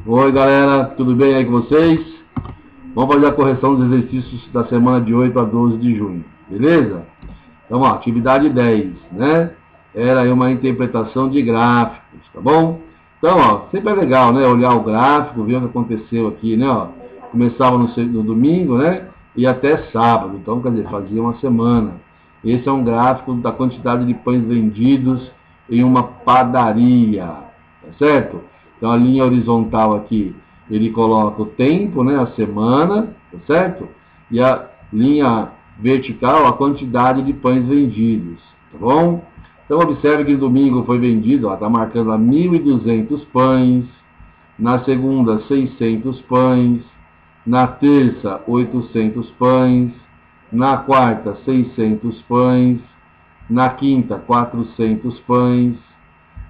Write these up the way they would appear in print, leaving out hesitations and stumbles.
Oi galera, tudo bem aí com vocês? Vamos fazer a correção dos exercícios da semana de 8 a 12 de junho, beleza? Então, ó, atividade 10, né? Era aí uma interpretação de gráficos, tá bom? Então, ó, sempre é legal, né? Olhar o gráfico, ver o que aconteceu aqui, né? Ó, começava no domingo, né? E até sábado, então, quer dizer, fazia uma semana. Esse é um gráfico da quantidade de pães vendidos em uma padaria, tá certo? Então, a linha horizontal aqui, ele coloca o tempo, né? A semana, tá certo? E a linha vertical, a quantidade de pães vendidos, tá bom? Então, observe que no domingo foi vendido, está marcando lá 1.200 pães, na segunda 600 pães, na terça 800 pães, na quarta 600 pães, na quinta 400 pães,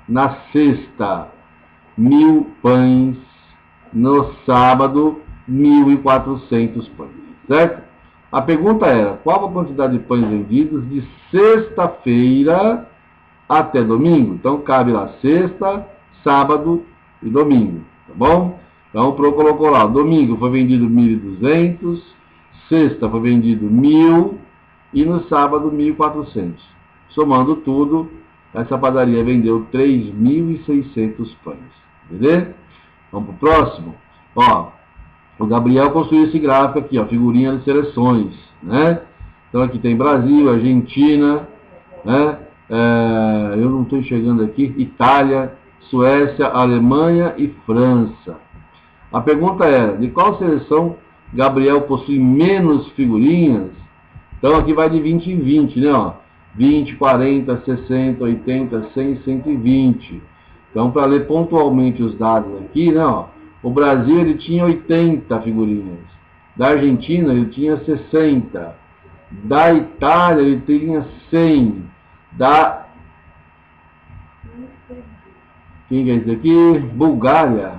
na sexta 1.000 pães, no sábado 1.400 pães, certo? A pergunta era, qual a quantidade de pães vendidos de sexta-feira até domingo? Então, cabe lá sexta, sábado e domingo, tá bom? Então, o Pro colocou lá, domingo foi vendido 1.200, sexta foi vendido 1.000 e no sábado 1.400. Somando tudo, essa padaria vendeu 3.600 pães, beleza? Vamos pro próximo? Ó, o Gabriel construiu esse gráfico aqui, ó, figurinha de seleções, né? Então aqui tem Brasil, Argentina, né? Eu não estou enxergando aqui, Itália, Suécia, Alemanha e França. A pergunta era, de qual seleção Gabriel possui menos figurinhas? Então aqui vai de 20 em 20, né? Ó, 20, 40, 60, 80, 100, 120. Então, para ler pontualmente os dados aqui, né? Ó, o Brasil ele tinha 80 figurinhas, da Argentina ele tinha 60, da Itália ele tinha 100, da... Quem é esse aqui? Bulgária.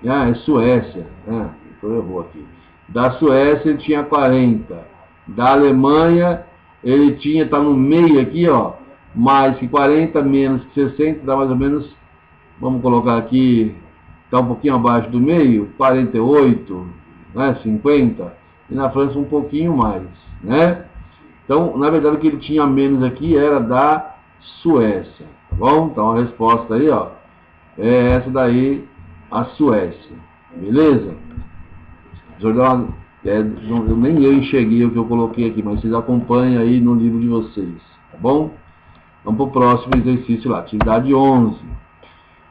Ah, é Suécia. Ah, então errou aqui. Da Suécia ele tinha 40, da Alemanha ele tinha, tá no meio aqui, ó, mais que 40, menos que 60, dá mais ou menos... Vamos colocar aqui, está um pouquinho abaixo do meio, 48, né, 50, e na França um pouquinho mais, né? Então, na verdade, o que ele tinha menos aqui era da Suécia, tá bom? Então, a resposta aí, ó, é essa daí, a Suécia, beleza? Nem eu enxerguei o que eu coloquei aqui, mas vocês acompanham aí no livro de vocês, tá bom? Vamos para o próximo exercício lá, atividade 11.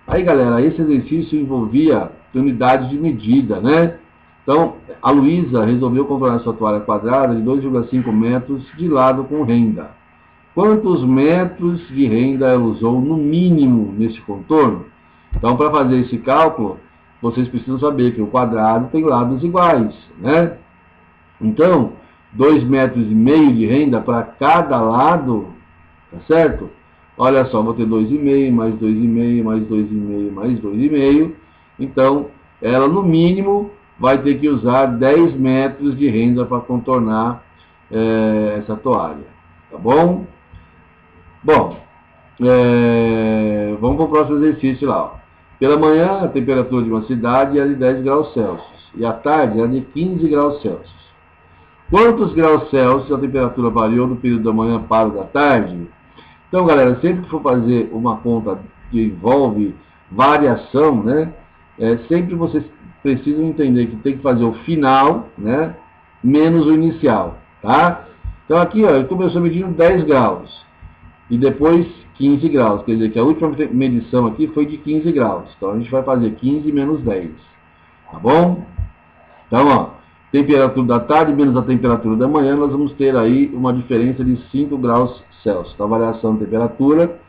Aí, galera, esse exercício envolvia unidades de medida, né? Então, a Luísa resolveu comprar sua toalha quadrada de 2,5 metros de lado com renda. Quantos metros de renda ela usou no mínimo nesse contorno? Então, para fazer esse cálculo, vocês precisam saber que o quadrado tem lados iguais, né? Então, 2,5 metros de renda para cada lado, tá certo? Olha só, vou ter 2,5, mais 2,5, mais 2,5, mais 2,5. Então, ela no mínimo vai ter que usar 10 metros de renda para contornar essa toalha. Tá bom? Bom, vamos para o próximo exercício lá. Ó. Pela manhã, a temperatura de uma cidade é de 10 graus Celsius. E à tarde é de 15 graus Celsius. Quantos graus Celsius a temperatura variou do período da manhã para o da tarde? Então, galera, sempre que for fazer uma conta que envolve variação, né, sempre vocês precisam entender que tem que fazer o final, né, menos o inicial, tá? Então, aqui, ó, ele começou medindo 10 graus e depois 15 graus, quer dizer que a última medição aqui foi de 15 graus. Então, a gente vai fazer 15 menos 10, tá bom? Então, ó, temperatura da tarde menos a temperatura da manhã, nós vamos ter aí uma diferença de 5 graus Celsius. Então, a variação de temperatura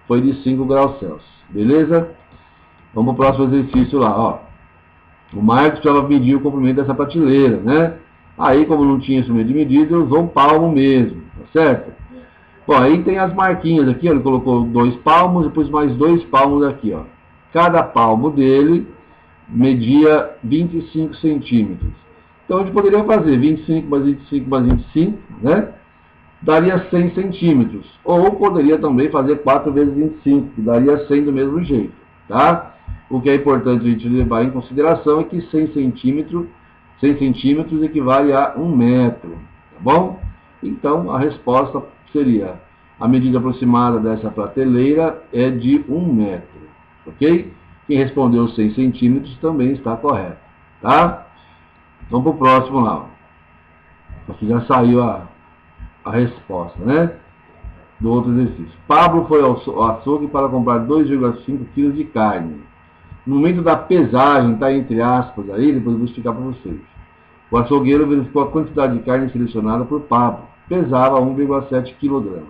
foi de 5 graus Celsius. Beleza? Vamos para o próximo exercício lá. Ó. O Marcos precisava medir o comprimento dessa prateleira, né? Aí, como não tinha instrumento de medida, usou um palmo mesmo, tá certo? Bom, aí tem as marquinhas aqui, ó. Ele colocou 2 palmos, depois mais 2 palmos aqui, ó. Cada palmo dele media 25 centímetros. Então, a gente poderia fazer 25 mais 25 mais 25, né? Daria 100 centímetros. Ou poderia também fazer 4 vezes 25, que daria 100 do mesmo jeito. tá? O que é importante a gente levar em consideração é que 100 centímetros equivale a 1 metro, tá bom? Então, a resposta seria, a medida aproximada dessa prateleira é de 1 metro, ok? Quem respondeu 100 centímetros também está correto, tá? Vamos para o próximo lá. Aqui já saiu a resposta, né? Do outro exercício. Pablo foi ao açougue para comprar 2,5 kg de carne. No momento da pesagem, está entre aspas aí, depois eu vou explicar para vocês. O açougueiro verificou a quantidade de carne selecionada por Pablo. Pesava 1,7 kg.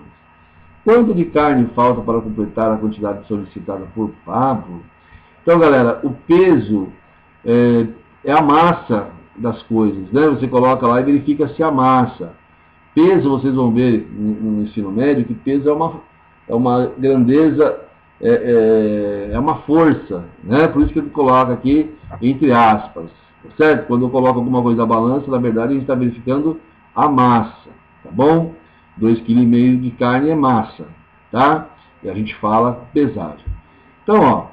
Quanto de carne falta para completar a quantidade solicitada por Pablo? Então, galera, o peso é a massa das coisas, né? Você coloca lá e verifica se a massa. Peso, vocês vão ver no ensino médio, que peso é uma grandeza, é uma força, né? Por isso que ele coloca aqui entre aspas, certo? Quando eu coloco alguma coisa na balança, na verdade a gente está verificando a massa, tá bom? 2,5 kg de carne é massa, tá? E a gente fala pesagem. Então, ó,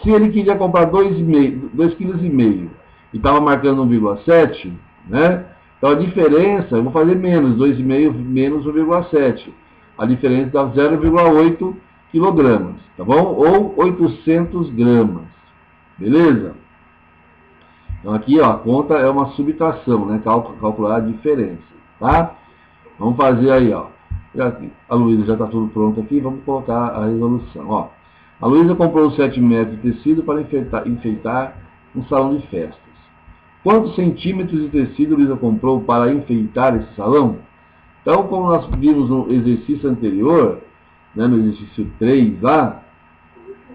se ele queria comprar 2,5 kg e estava marcando 1,7, né? Então a diferença, eu vou fazer menos, 2,5 menos 1,7. A diferença dá 0,8 kg, tá bom? Ou 800 gramas, beleza? Então aqui, ó, a conta é uma subtração, né? Calcular a diferença, tá? Vamos fazer aí, ó. A Luísa já está tudo pronto aqui, vamos colocar a resolução, ó. A Luísa comprou 7 metros de tecido para enfeitar um salão de festas. Quantos centímetros de tecido Luísa comprou para enfeitar esse salão? Então, como nós vimos no exercício anterior, né, no exercício 3 lá,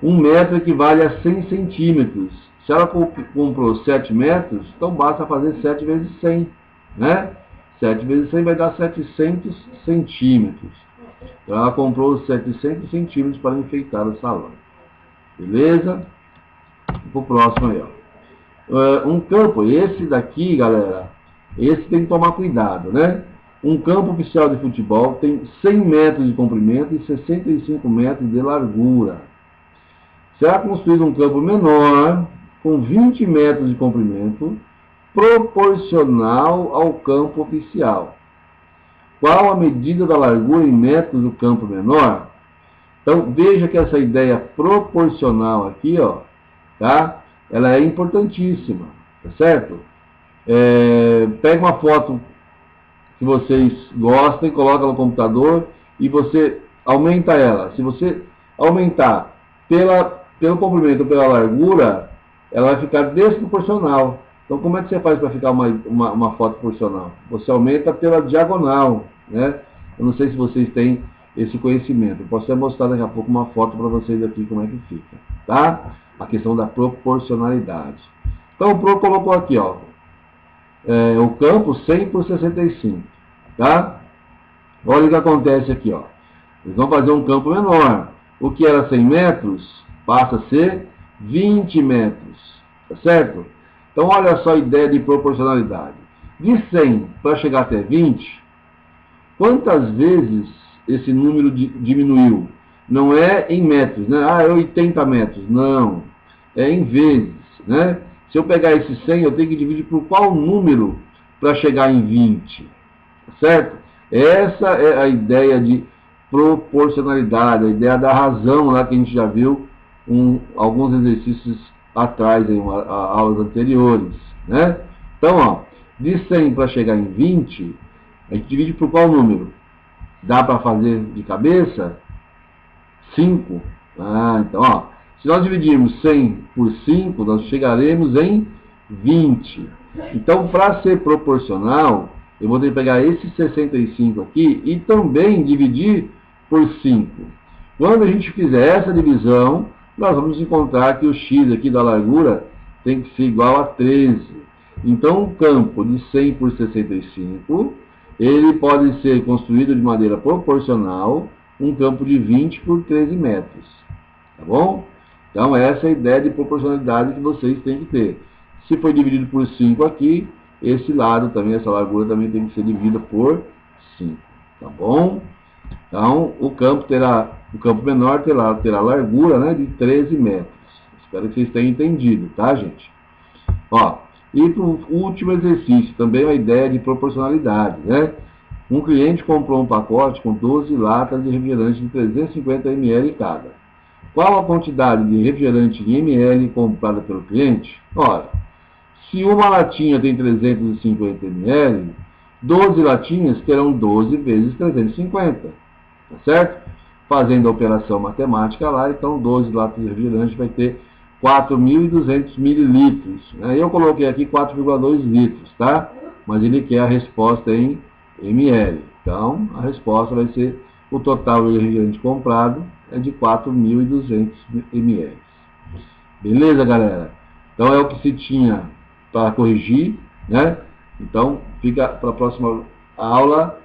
1 metro equivale a 100 centímetros. Se ela comprou 7 metros, então basta fazer 7 vezes 100, né? 7 vezes 100 vai dar 700 centímetros. Então, ela comprou 700 centímetros para enfeitar o salão. Beleza? Vamos para o próximo aí, ó. Um campo, esse daqui, galera, esse tem que tomar cuidado, né? Um campo oficial de futebol tem 100 metros de comprimento e 65 metros de largura. Será construído um campo menor, com 20 metros de comprimento, proporcional ao campo oficial. Qual a medida da largura em metros do campo menor? Então, veja que essa ideia proporcional aqui, ó, tá? Ela é importantíssima, tá certo? Pega uma foto que vocês gostem, coloca no computador e você aumenta ela. Se você aumentar pelo comprimento ou pela largura, ela vai ficar desproporcional. Então, como é que você faz para ficar uma foto proporcional? Você aumenta pela diagonal, né? Eu não sei se vocês têm esse conhecimento. Eu posso até mostrar daqui a pouco uma foto para vocês aqui como é que fica, tá? A questão da proporcionalidade. Então, o Pro colocou aqui, ó, o campo 100 por 65, tá? Olha o que acontece aqui, ó. Eles vão fazer um campo menor. O que era 100 metros passa a ser 20 metros, tá certo? Então, olha só a ideia de proporcionalidade. De 100 para chegar até 20, quantas vezes esse número diminuiu? Não é em metros, né? Ah, é 80 metros. Não, é em vezes, né? Se eu pegar esse 100, eu tenho que dividir por qual número para chegar em 20, certo? Essa é a ideia de proporcionalidade, a ideia da razão lá que a gente já viu alguns exercícios atrás, em aulas anteriores, né? Então, ó, de 100 para chegar em 20, a gente divide por qual número? Dá para fazer de cabeça? 5. Então, ó, se nós dividirmos 100 por 5, nós chegaremos em 20. Então, para ser proporcional, eu vou ter que pegar esse 65 aqui e também dividir por 5. Quando a gente fizer essa divisão, nós vamos encontrar que o x aqui da largura tem que ser igual a 13. Então, um campo de 100 por 65, ele pode ser construído de maneira proporcional, um campo de 20 por 13 metros. Tá bom? Então, essa é a ideia de proporcionalidade que vocês têm que ter. Se for dividido por 5 aqui, esse lado também, essa largura também tem que ser dividida por 5. Tá bom? Então, o campo menor terá largura, né, de 13 metros. Espero que vocês tenham entendido, tá, gente? Ó, e para o último exercício, também uma ideia de proporcionalidade, né? Um cliente comprou um pacote com 12 latas de refrigerante de 350 ml cada. Qual a quantidade de refrigerante em ml comprada pelo cliente? Ora, se uma latinha tem 350 ml, 12 latinhas terão 12 vezes 350, tá certo? Fazendo a operação matemática lá, então 12 latas de refrigerante vai ter 4.200 mililitros. Eu coloquei aqui 4,2 litros, tá? Mas ele quer a resposta em ml. Então, a resposta vai ser o total de refrigerante comprado é de 4.200 ml. Beleza, galera? Então, é o que se tinha para corrigir, né? Então, fica para a próxima aula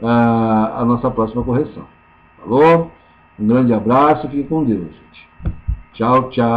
a nossa próxima correção. Falou? Um grande abraço e fique com Deus, gente. Tchau, tchau.